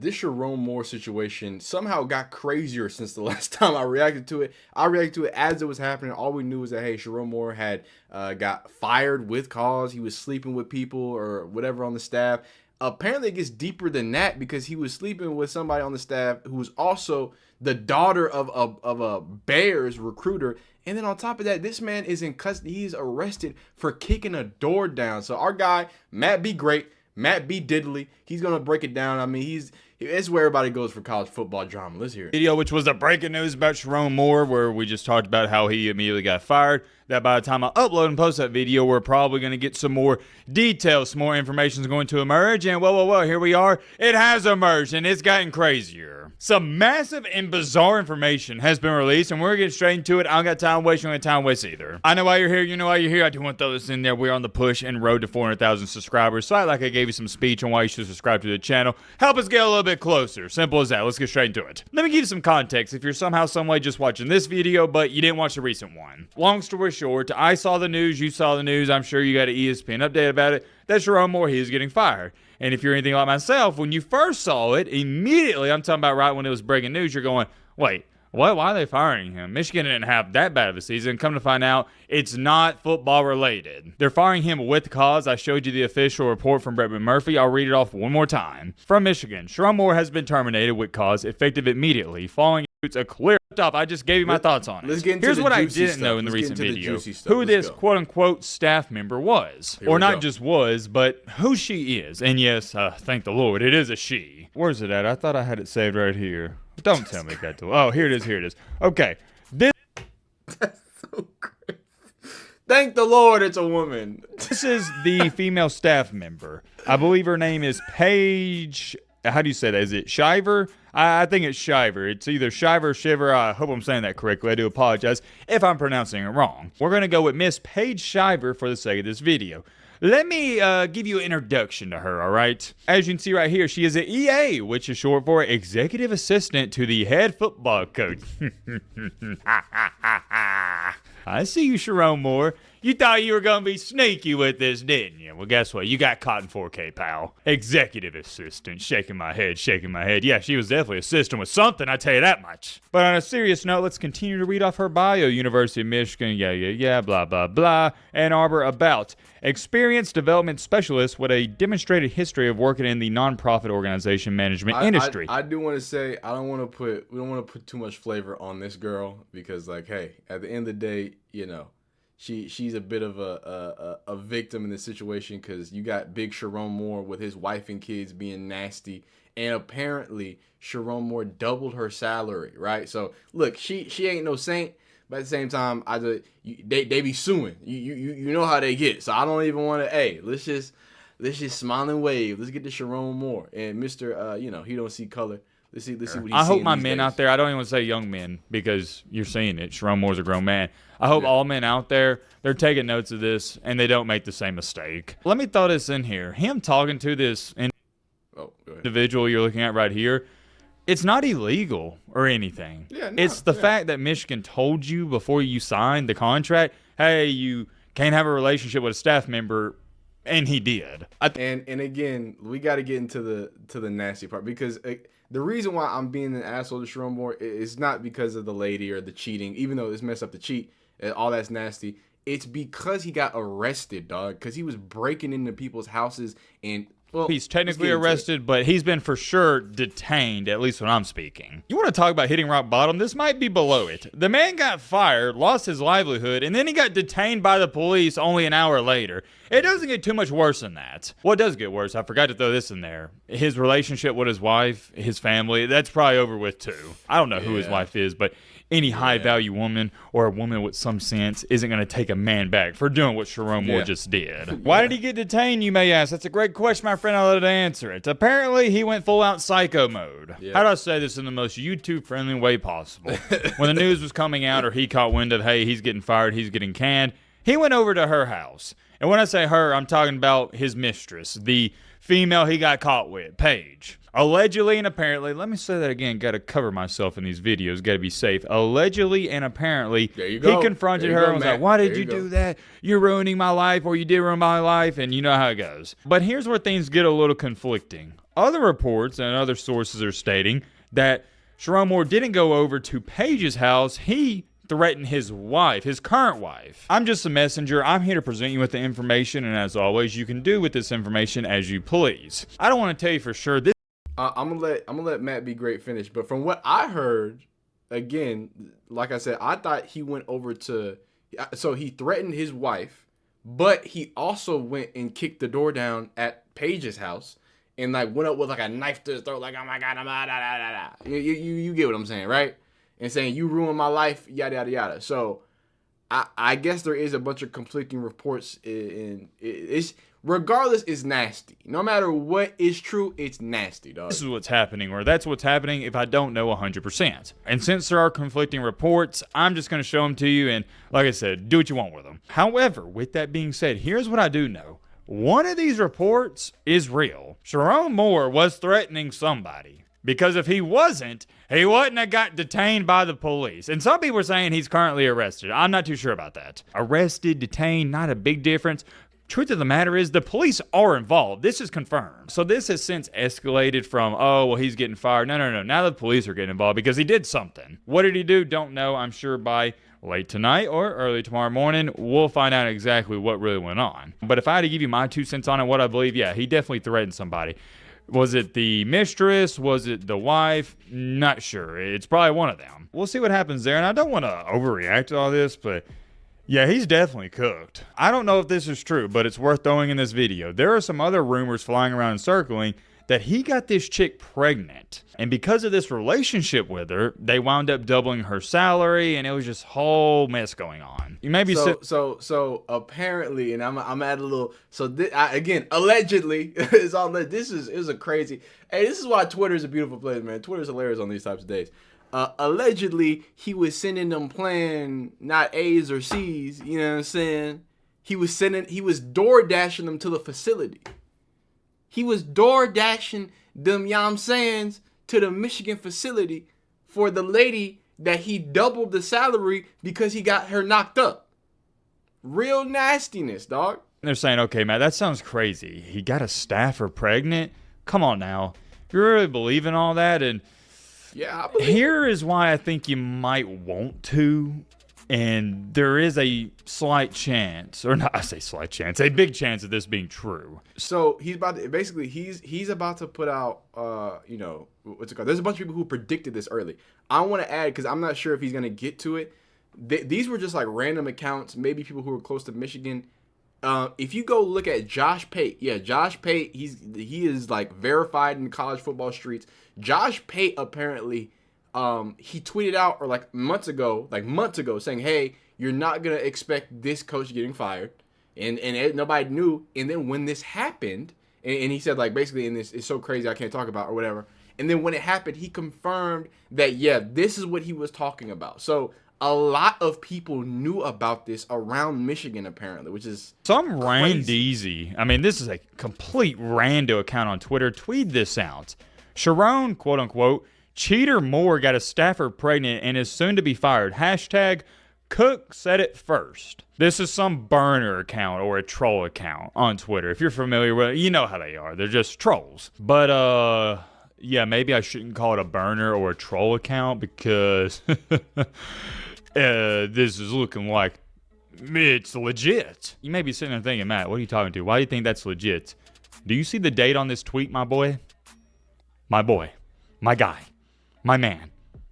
this Sherone Moore situation somehow got crazier since the last time I reacted to it. I reacted to it as it was happening. All we knew was that, hey, Sherone Moore had got fired with cause. He was sleeping with people or whatever on the staff. Apparently, it gets deeper than that because he was sleeping with somebody on the staff who was also the daughter of a Bears recruiter. And then on top of that, this man is in custody. He's arrested for kicking a door down. So our guy, Matt B. Great, Matt B. Diddley, he's going to break it down. I mean, it's where everybody goes for college football drama. Let's hear it. Video, which was the breaking news about Sherone Moore, where we just talked about how he immediately got fired. That by the time I upload and post that video, we're probably going to get some more details, some more information is going to emerge. And whoa, here we are. It has emerged, and it's gotten crazier. Some massive and bizarre information has been released, and we're getting straight into it. I don't got time to waste. You don't got time to waste either. I know why you're here. You know why you're here. I do want to throw this in there. We're on the push and road to 400,000 subscribers. So I gave you some speech on why you should subscribe to the channel. Help us get a little bit closer. Simple as that. Let's get straight into it. Let me give you some context if you're somehow, some way just watching this video, but you didn't watch the recent one. Long story short, I saw the news, you saw the news, I'm sure you got an ESPN update about it, that Sherone Moore, he is getting fired. And if you're anything like myself, when you first saw it, immediately, I'm talking about right when it was breaking news, you're going, wait, what? Why are they firing him? Michigan didn't have that bad of a season. Come to find out, it's not football related. They're firing him with cause. I showed you the official report from Brett McMurphy. I'll read it off one more time. From Michigan, Sherone Moore has been terminated with cause effective immediately, following a clear stuff. I just gave you my thoughts on it. Let's get into Here's the what I juicy didn't know in the stuff. Let's recent get into the video. juicy stuff. Who Let's this go. quote-unquote staff member was. Here Or we not go. just was, but who she is. And yes, thank the Lord, it is a she. Where's it at? I thought I had it saved right here. Don't tell me that. Oh, here it is. Okay. That's so crazy. Thank the Lord it's a woman. This is the female staff member. I believe her name is Paige. How do you say that? Is it Shiver? I think it's Shiver. It's either Shiver or Shiver. I hope I'm saying that correctly. I do apologize if I'm pronouncing it wrong. We're going to go with Miss Paige Shiver for the sake of this video. Let me give you an introduction to her, all right? As you can see right here, she is an EA, which is short for Executive Assistant to the Head Football Coach. I see you, Sherone Moore. You thought you were going to be sneaky with this, didn't you? Well, guess what? You got caught in 4K, pal. Executive Assistant. Shaking my head. Yeah, she was definitely assisting with something, I tell you that much. But on a serious note, let's continue to read off her bio. University of Michigan, yeah, blah, blah, blah. Ann Arbor, about experienced development specialist with a demonstrated history of working in the nonprofit organization management industry. I do want to say, we don't want to put too much flavor on this girl because, like, hey, at the end of the day, you know, she's a bit of a victim in this situation because you got big Sherone Moore with his wife and kids being nasty, and apparently Sherone Moore doubled her salary, right? So look, she ain't no saint, but at the same time, they be suing. You know how they get. So I don't even want to. Hey, let's just smile and wave. Let's get to Sherone Moore and Mr. He don't see color. Let's see what he's I hope seeing my these men days. out there, I don't even want to say young men because you're seeing it. Sherone Moore's a grown man. I hope all men out there, they're taking notes of this and they don't make the same mistake. Let me throw this in here. Him talking to this individual you're looking at right here, it's not illegal or anything. It's the fact that Michigan told you before you signed the contract, hey, you can't have a relationship with a staff member, and he did. And again, we got to get into the nasty part because the reason why I'm being an asshole to Sherone Moore is not because of the lady or the cheating, even though it's messed up to cheat, all that's nasty. It's because he got arrested, dog, because he was breaking into people's houses and. Well, he's technically arrested, but he's been for sure detained, at least when I'm speaking. You want to talk about hitting rock bottom? This might be below it. The man got fired, lost his livelihood, and then he got detained by the police only an hour later. It doesn't get too much worse than that. What does get worse, I forgot to throw this in there. His relationship with his wife, his family, that's probably over with too. I don't know who his wife is, but any high-value woman or a woman with some sense isn't going to take a man back for doing what Sherone Moore just did. Why did he get detained, you may ask? That's a great question, my friend. I'll let it answer it. Apparently, he went full-out psycho mode. How do I say this in the most YouTube-friendly way possible? When the news was coming out or he caught wind of, hey, he's getting fired, he's getting canned, he went over to her house. And when I say her, I'm talking about his mistress, the female he got caught with, Paige. Allegedly and apparently, let me say that again, got to cover myself in these videos, got to be safe. Allegedly and apparently, There you go. he confronted There you her go, and was Matt. like, why did There you you go. do that? You're ruining my life, or you did ruin my life, and you know how it goes. But here's where things get a little conflicting. Other reports and other sources are stating that Sherone Moore didn't go over to Paige's house. He threaten his wife, his current wife. I'm just a messenger. I'm here to present you with the information, and as always, you can do with this information as you please. I don't want to tell you for sure. I'm gonna let Matt be great finish, but from what I heard, again, like I said, I thought he went over to, so he threatened his wife, but he also went and kicked the door down at Paige's house and like went up with like a knife to his throat, like, oh my god, I'm da da da da. You get what I'm saying, right? And saying you ruined my life, yada yada yada. So I guess there is a bunch of conflicting reports, and it's regardless, it's nasty. No matter what is true, it's nasty, dog. This is what's happening, or that's what's happening if I don't know 100%. And since there are conflicting reports, I'm just going to show them to you, and like I said, do what you want with them. However, with that being said, here's what I do know. One of these reports is real. Sherone Moore was threatening somebody. Because if he wouldn't have got detained by the police. And some people are saying he's currently arrested. I'm not too sure about that. Arrested, detained, not a big difference. Truth of the matter is the police are involved. This is confirmed. So this has since escalated from, oh, well, he's getting fired. No. Now the police are getting involved because he did something. What did he do? Don't know. I'm sure by late tonight or early tomorrow morning, we'll find out exactly what really went on. But if I had to give you my 2 cents on it, what I believe, yeah, he definitely threatened somebody. Was it the mistress? Was it the wife? Not sure. It's probably one of them. We'll see what happens there. And I don't want to overreact to all this, but yeah, he's definitely cooked. I don't know if this is true, but it's worth throwing in this video. There are some other rumors flying around and circling that he got this chick pregnant. And because of this relationship with her, they wound up doubling her salary, and it was just a whole mess going on. You may be so apparently, and I'm at a little. So again, allegedly, it's all. This is a crazy. Hey, this is why Twitter is a beautiful place, man. Twitter's hilarious on these types of days. Allegedly, he was sending them plan not A's or C's. You know what I'm saying? He was door dashing them to the facility. He was door dashing them, you know what I'm saying, to the Michigan facility for the lady that he doubled the salary because he got her knocked up. Real nastiness, dog. They're saying, okay, man, that sounds crazy. He got a staffer pregnant? Come on now. You really believe in all that? And yeah, I believe here is why I think you might want to. And there is a slight chance, or not, I say slight chance, a big chance of this being true. So he's about to, basically, he's about to put out, you know, what's it called? There's a bunch of people who predicted this early. I want to add, because I'm not sure if he's going to get to it. These were just like random accounts, maybe people who were close to Michigan. If you go look at Josh Pate, yeah, Josh Pate, he is like verified in college football streets. Josh Pate apparently, he tweeted out or like months ago, saying, hey, you're not going to expect this coach getting fired. And nobody knew. And then when this happened, and he said like basically, and this is so crazy I can't talk about or whatever. And then when it happened, he confirmed that, yeah, this is what he was talking about. So a lot of people knew about this around Michigan, apparently, which is some crazy. randeezy. I mean, this is a complete rando account on Twitter. Tweet this out. Sherone, quote unquote, cheater Moore got a staffer pregnant and is soon to be fired. Hashtag Cook said it first. This is some burner account or a troll account on Twitter. If you're familiar with it, you know how they are. They're just trolls. But, yeah, maybe I shouldn't call it a burner or a troll account because this is looking like it's legit. You may be sitting there thinking, Matt, what are you talking to? Why do you think that's legit? Do you see the date on this tweet, my boy? My boy. My guy. My man.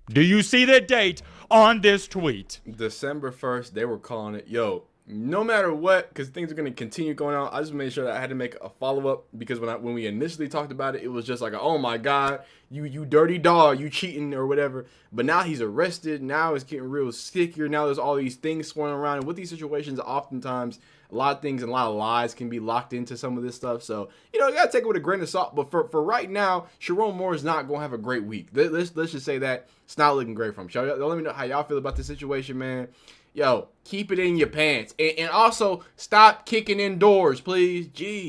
Do you see the date on this tweet? December 1st, they were calling it, yo, no matter what, because things are going to continue going on. I just made sure that I had to make a follow-up because when we initially talked about it, it was just like, oh my God, you dirty dog, you cheating or whatever. But now he's arrested. Now it's getting real stickier. Now there's all these things swirling around. And with these situations, oftentimes a lot of things and a lot of lies can be locked into some of this stuff. So, you know, you got to take it with a grain of salt. But for right now, Sherone Moore is not going to have a great week. Let's just say that it's not looking great for him. Y'all let me know how y'all feel about this situation, man. Yo, keep it in your pants. And also, stop kicking indoors, please. Jeez.